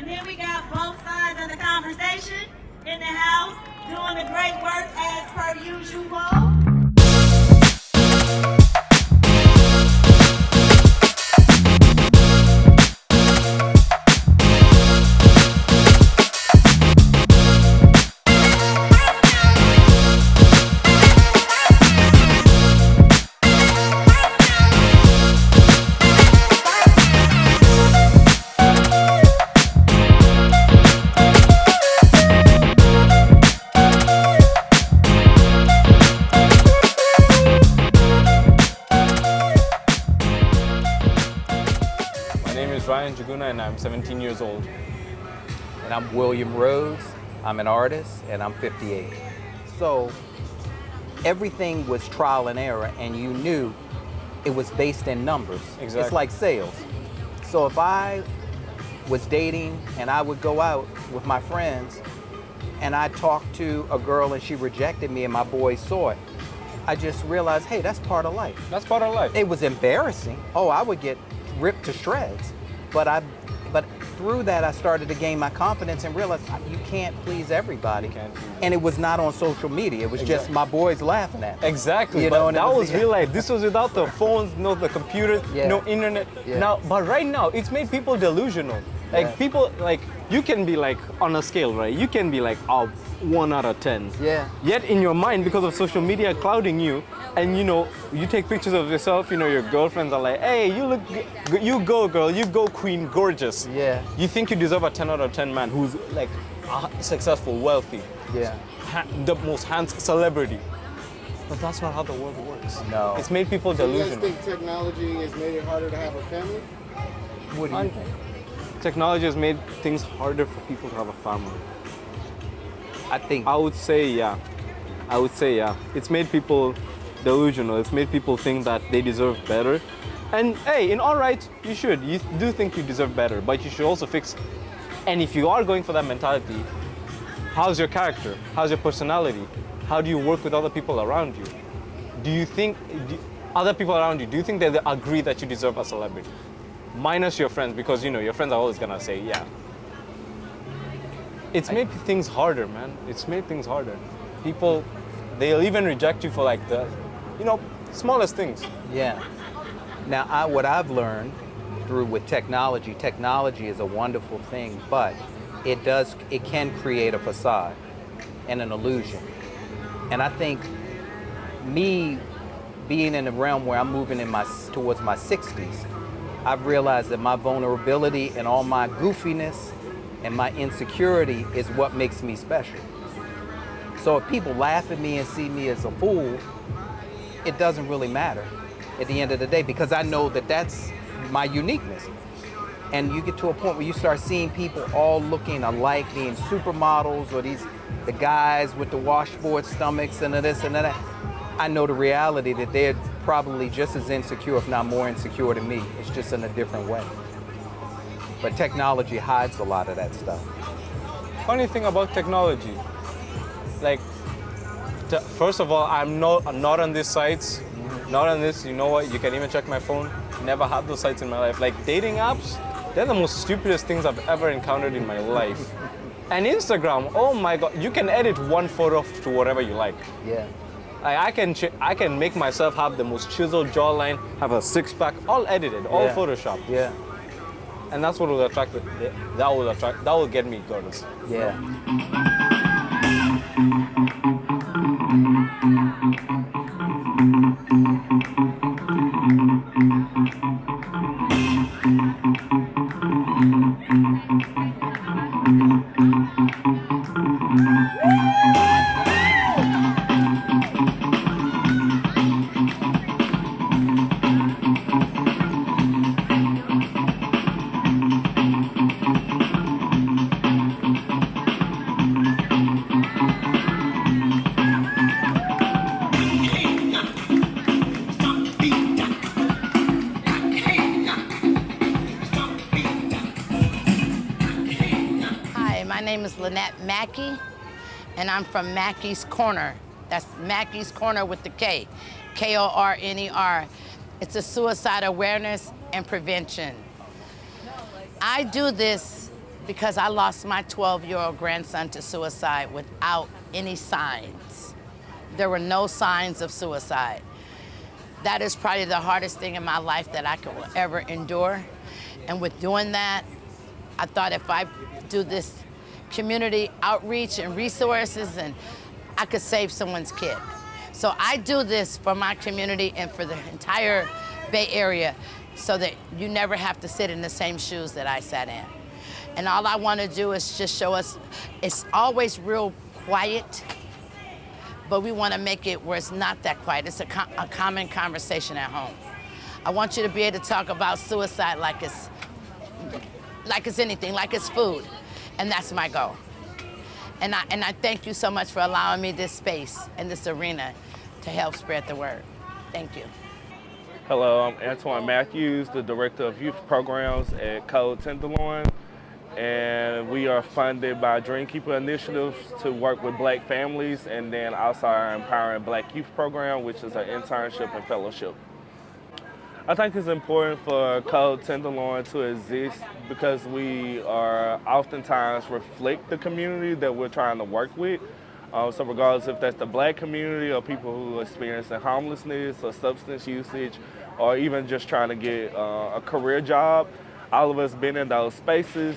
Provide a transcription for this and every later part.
And then we got both sides of the conversation in the house doing the great work as per usual. My name is Ryan Jaguna and I'm 17 years old. And I'm William Rhodes. I'm an artist and I'm 58. So everything was trial and error, and you knew it was based in numbers. Exactly. It's like sales. So if I was dating and I would go out with my friends and I talked to a girl and she rejected me and my boys saw it, I just realized, hey, that's part of life. That's part of life. It was embarrassing. Oh, I would get ripped to shreds. But through that, I started to gain my confidence and realized you can't please everybody. Can't please And it was not on social media. It was just my boys laughing at me. Exactly, You but know, and it that was- was real life. This was without the phones, no the computers, Yeah. no internet. Yeah. Now, but right now, it's made people delusional. Like Yeah. people, like you can be like on a scale, right? You can be like, oh, 1 out of 10. Yeah. Yet in your mind, because of social media clouding you, and you know, you take pictures of yourself. You know, your girlfriends are like, hey, you look, you go, girl, you go, queen, gorgeous. Yeah. You think you deserve a 10 out of 10 man who's like successful, wealthy, Yeah. the most handsome celebrity. But that's not how the world works. No. It's made people So you guys delusional. think technology has made it harder to have a family? What do you think? Technology has made things harder for people to have a family. I think I would say yeah. I would say yeah. It's made people delusional. It's made people think that they deserve better. And hey, in all right, you should. You do think you deserve better, but you should also fix it. And if you are going for that mentality, how's your character? How's your personality? How do you work with other people around you? Do you think other people around you, do you think that they agree that you deserve a celebrity? Minus your friends, because you know your friends are always gonna say yeah. It's made things harder, man. It's made things harder. People, they'll even reject you for like the, you know, smallest things. Yeah. Now, what I've learned through with technology is a wonderful thing, but it can create a facade and an illusion. And I think me being in the realm where I'm moving towards my 60s, I've realized that my vulnerability and all my goofiness and my insecurity is what makes me special. So if people laugh at me and see me as a fool, it doesn't really matter at the end of the day, because I know that that's my uniqueness. And you get to a point where you start seeing people all looking alike, being supermodels, or the guys with the washboard stomachs and this and that. I know the reality that they're probably just as insecure, if not more insecure than me. It's just in a different way. But technology hides a lot of that stuff. Funny thing about technology, like, first of all, I'm not on these sites, not on this. You know what? You can even check my phone. Never had those sites in my life. Like dating apps, they're the most stupidest things I've ever encountered in my life. And Instagram, oh my God, you can edit one photo to whatever you like. Yeah. I can make myself have the most chiseled jawline, have a six-pack, all edited, all Yeah. Photoshop. Yeah. And that's what will attract, that will get me girls. Yeah. Hi, my name is Lynette Mackey, and I'm from Mackey's Corner. That's Mackey's Corner with the K, K-O-R-N-E-R. It's a suicide awareness and prevention. I do this because I lost my 12-year-old grandson to suicide without any signs. There were no signs of suicide. That is probably the hardest thing in my life that I could ever endure. And with doing that, I thought if I do this community outreach and resources, and I could save someone's kid. So I do this for my community and for the entire Bay Area so that you never have to sit in the same shoes that I sat in. And all I want to do is just show us, it's always real quiet, but we want to make it where it's not that quiet. It's a common conversation at home. I want you to be able to talk about suicide like it's anything, like it's food. And that's my goal. And I thank you so much for allowing me this space and this arena to help spread the word. Thank you. Hello, I'm Antoine Matthews, the Director of Youth Programs at Code Tenderloin. And we are funded by Dreamkeeper Initiatives to work with Black families, and then also our Empowering Black Youth Program, which is an internship and fellowship. I think it's important for Code Tenderloin to exist because we are oftentimes reflect the community that we're trying to work with. So regardless if that's the Black community or people who are experiencing homelessness or substance usage or even just trying to get a career job, all of us been in those spaces.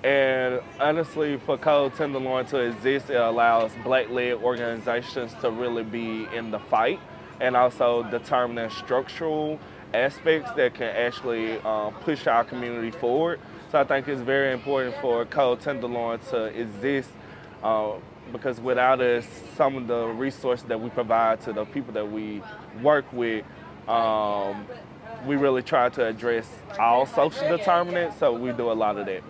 And honestly, for Code Tenderloin to exist, it allows Black-led organizations to really be in the fight and also determining structural aspects that can actually push our community forward. So I think it's very important for Code Tenderloin to exist because without us, some of the resources that we provide to the people that we work with, we really try to address all social determinants, so we do a lot of that.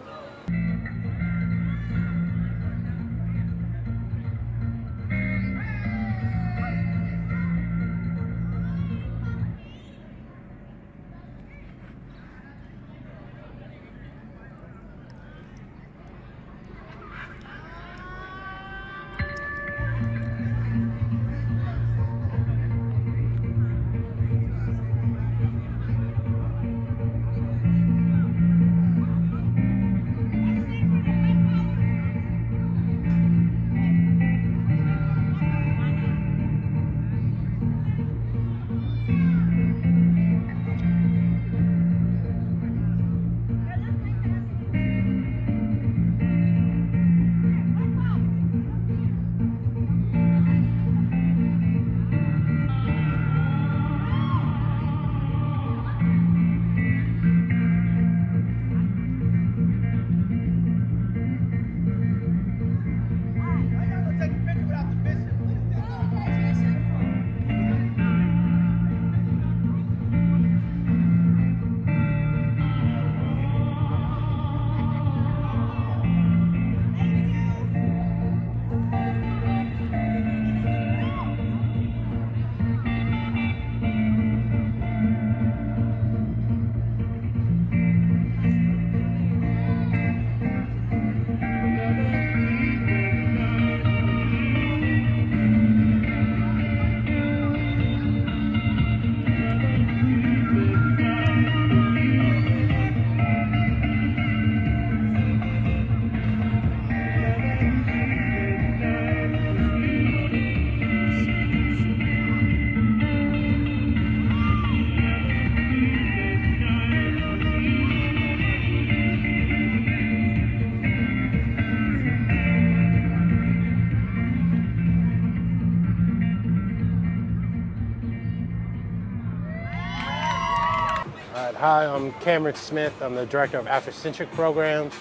Hi, I'm Cameron Smith. I'm the Director of Afrocentric Programs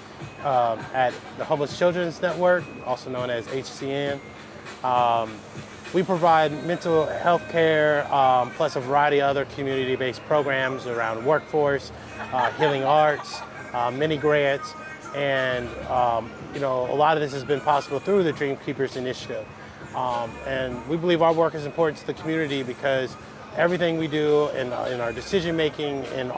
at the Homeless Children's Network, also known as HCN. We provide mental health care, plus a variety of other community-based programs around workforce, healing arts, mini grants, and a lot of this has been possible through the Dream Keepers Initiative. And we believe our work is important to the community because everything we do in our decision making, in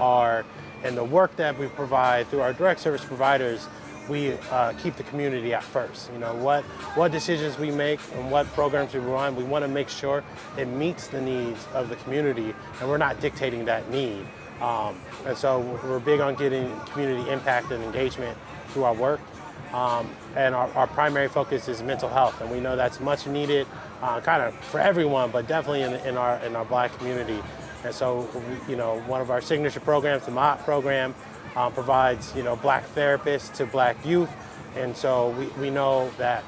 the work that we provide through our direct service providers, we keep the community at first. What decisions we make and what programs we run, we want to make sure it meets the needs of the community, and we're not dictating that need. And so we're big on getting community impact and engagement through our work. And our primary focus is mental health, and we know that's much needed, kind of for everyone, but definitely in our Black community. And so, one of our signature programs, the MOT program, provides Black therapists to Black youth, and so we know that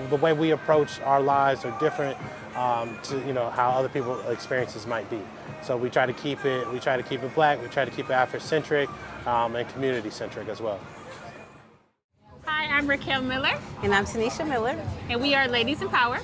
the way we approach our lives are different to how other people's experiences might be. So we try to keep it Black, we try to keep it Afrocentric, and community centric as well. Hi, I'm Raquel Miller. And I'm Tanisha Miller. And we are Ladies in Power.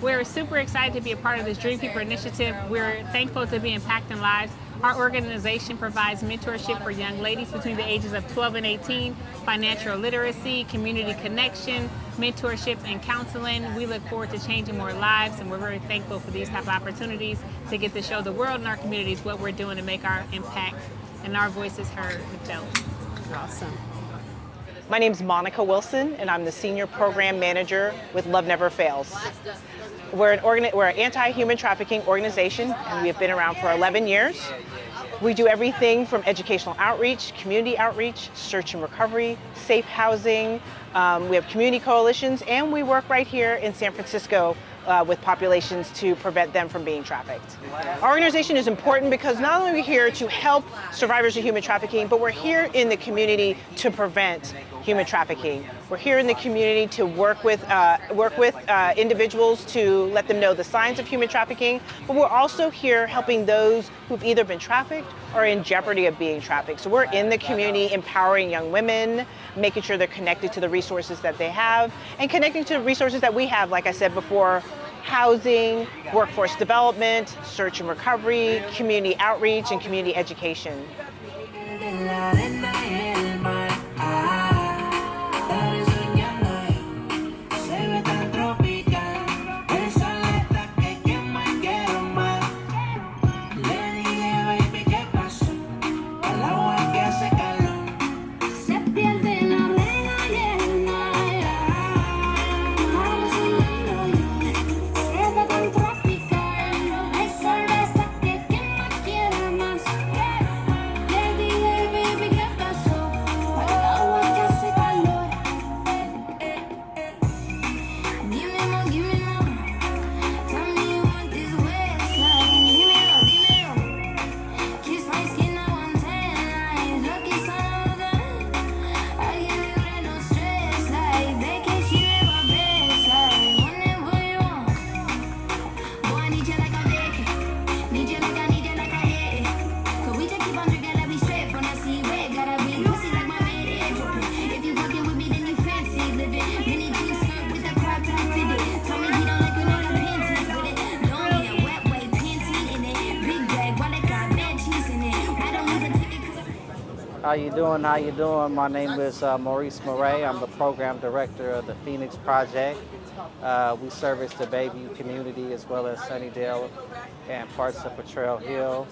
We're super excited to be a part of this Dream Keeper initiative. We're thankful to be impacting lives. Our organization provides mentorship for young ladies between the ages of 12 and 18, financial literacy, community connection, mentorship, and counseling. We look forward to changing more lives, and we're very thankful for these type of opportunities to get to show the world and our communities what we're doing to make our impact and our voices heard and felt. Awesome. My name is Monica Wilson, and I'm the Senior Program Manager with Love Never Fails. We're an anti-human trafficking organization, and we have been around for 11 years. We do everything from educational outreach, community outreach, search and recovery, safe housing. We have community coalitions, and we work right here in San Francisco with populations to prevent them from being trafficked. Our organization is important because not only are we here to help survivors of human trafficking, but we're here in the community to prevent human trafficking. We're here in the community to work with individuals to let them know the signs of human trafficking, but we're also here helping those who've either been trafficked or in jeopardy of being trafficked. So we're in the community empowering young women, making sure they're connected to the resources that they have, and connecting to the resources that we have, like I said before, housing, workforce development, search and recovery, community outreach, and community education. How you doing? How you doing? My name is Maurice Murray. I'm the program director of the Phoenix Project. We service the Bayview community as well as Sunnydale and parts of Potrero Hill.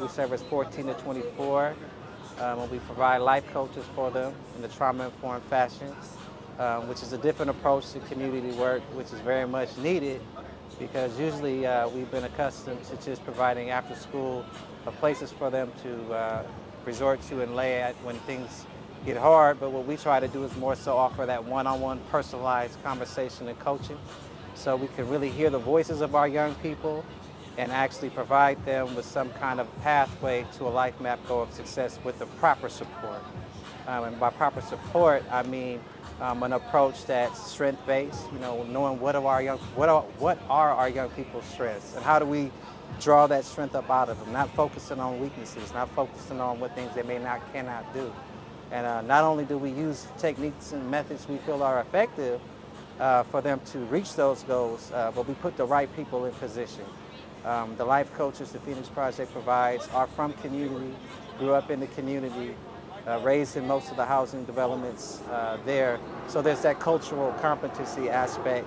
We service 14 to 24, and we provide life coaches for them in the trauma-informed fashion, which is a different approach to community work, which is very much needed because usually we've been accustomed to just providing after-school places for them to resort to and lay at when things get hard, but what we try to do is more so offer that one-on-one personalized conversation and coaching so we can really hear the voices of our young people and actually provide them with some kind of pathway to a life map goal of success with the proper support. And by proper support, I mean an approach that's strength-based, knowing what are our young people's strengths and how do we draw that strength up out of them, not focusing on weaknesses, not focusing on what things they cannot do. And not only do we use techniques and methods we feel are effective for them to reach those goals, but we put the right people in position. The life coaches the Phoenix Project provides are from community, grew up in the community, raised in most of the housing developments there. So there's that cultural competency aspect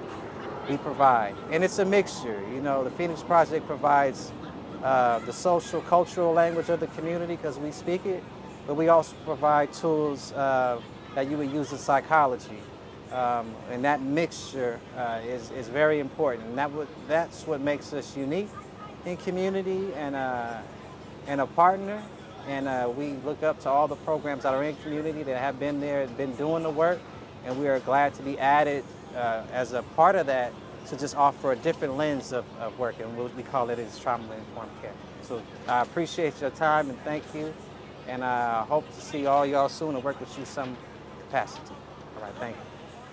we provide. And it's a mixture. The Phoenix Project provides the social, cultural language of the community because we speak it, but we also provide tools that you would use in psychology. And that mixture is very important. And that's what makes us unique in community and a partner And we look up to all the programs that are in the community that have been there and been doing the work. And we are glad to be added as a part of that to just offer a different lens of work. And what we call it is trauma-informed care. So I appreciate your time and thank you. And I hope to see all y'all soon and work with you some capacity. All right, thank you.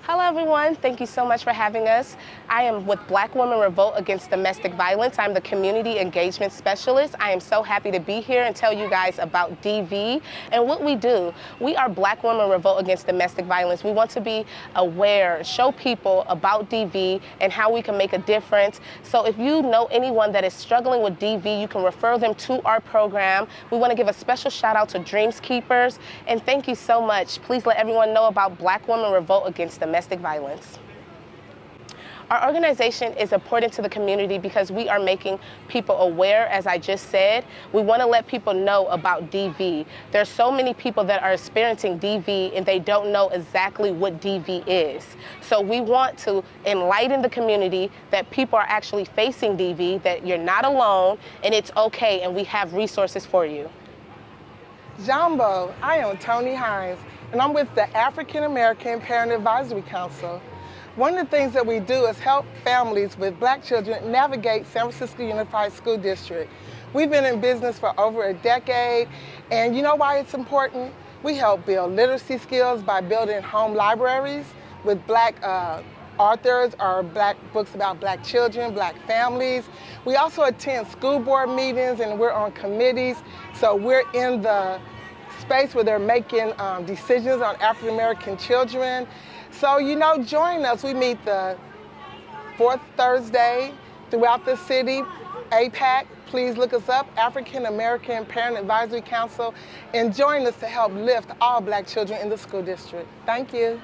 Hello everyone, thank you so much for having us. I am with Black Women Revolt Against Domestic Violence. I'm the Community Engagement Specialist. I am so happy to be here and tell you guys about DV and what we do. We are Black Women Revolt Against Domestic Violence. We want to be aware, show people about DV and how we can make a difference. So if you know anyone that is struggling with DV, you can refer them to our program. We want to give a special shout out to Dreams Keepers, and thank you so much. Please let everyone know about Black Women Revolt Against Domestic violence. Our organization is important to the community because we are making people aware, as I just said. We want to let people know about DV. There's so many people that are experiencing DV and they don't know exactly what DV is. So we want to enlighten the community that people are actually facing DV, that you're not alone and it's okay, and we have resources for you. Jambo, I am Tony Hines, and I'm with the African American Parent Advisory Council. One of the things that we do is help families with Black children navigate San Francisco Unified School District. We've been in business for over a decade, and you know why it's important? We help build literacy skills by building home libraries with Black authors or Black books about Black children, Black families. We also attend school board meetings and we're on committees, so we're in the space where they're making decisions on African American children. So, you know, join us. We meet the fourth Thursday throughout the city, APAC. Please look us up, African American Parent Advisory Council, and join us to help lift all Black children in the school district. Thank you.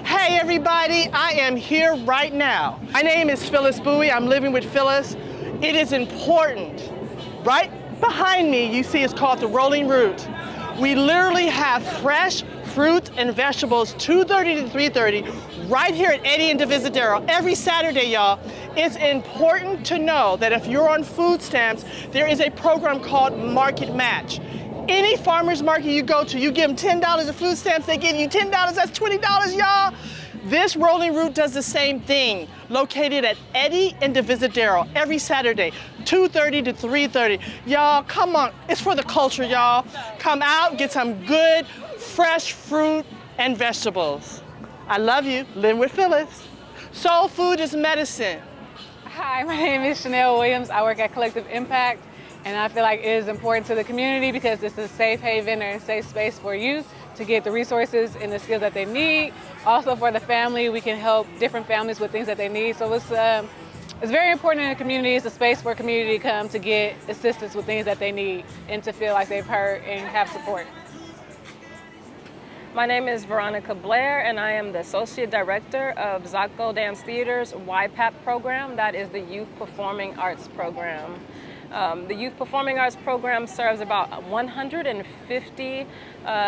Hey everybody, I am here right now. My name is Phyllis Bowie. I'm living with Phyllis. It is important. Right behind me, you see it's called the Rolling Root. We literally have fresh fruit and vegetables 2:30 to 3:30 right here at Eddie and Divisadero every Saturday, y'all. It's important to know that if you're on food stamps, there is a program called Market Match. Any farmer's market you go to, you give them $10 of food stamps, they give you $10, that's $20, y'all. This Rolling Root does the same thing, located at Eddie and Divisadero every Saturday, 2:30 to 3:30. Y'all, come on, it's for the culture, y'all. Come out, get some good, fresh fruit and vegetables. I love you, Lynn with Phyllis. Soul food is medicine. Hi, my name is Chanel Williams. I work at Collective Impact. And I feel like it is important to the community because it's a safe haven and a safe space for youth to get the resources and the skills that they need. Also for the family, we can help different families with things that they need. So it's very important in the community. It's a space for community to come to get assistance with things that they need and to feel like they've heard and have support. My name is Veronica Blair, and I am the Associate Director of Zacco Dance Theater's YPAP program. That is the Youth Performing Arts Program. The Youth Performing Arts Program serves about 150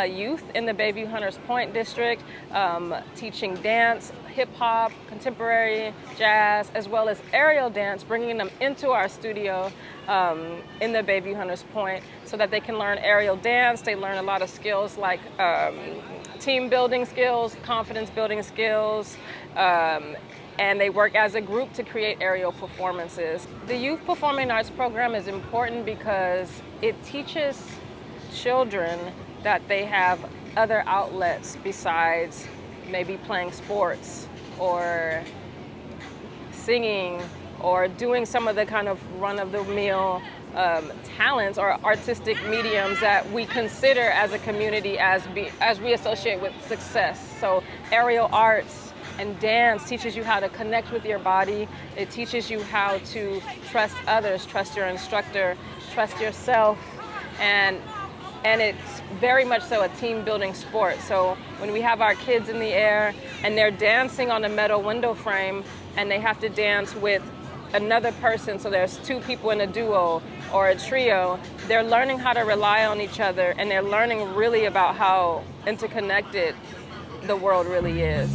youth in the Bayview Hunters Point District, teaching dance, hip hop, contemporary, jazz, as well as aerial dance, bringing them into our studio in the Bayview Hunters Point so that they can learn aerial dance. They learn a lot of skills like team building skills, confidence building skills, and they work as a group to create aerial performances. The Youth Performing Arts Program is important because it teaches children that they have other outlets besides maybe playing sports or singing or doing some of the kind of run-of-the-mill talents or artistic mediums that we consider as a community as we associate with success. So aerial arts and dance teaches you how to connect with your body. It teaches you how to trust others, trust your instructor, trust yourself, and it's very much so a team building sport. So when we have our kids in the air and they're dancing on a metal window frame and they have to dance with another person, so there's two people in a duo or a trio, they're learning how to rely on each other, and they're learning really about how interconnected the world really is.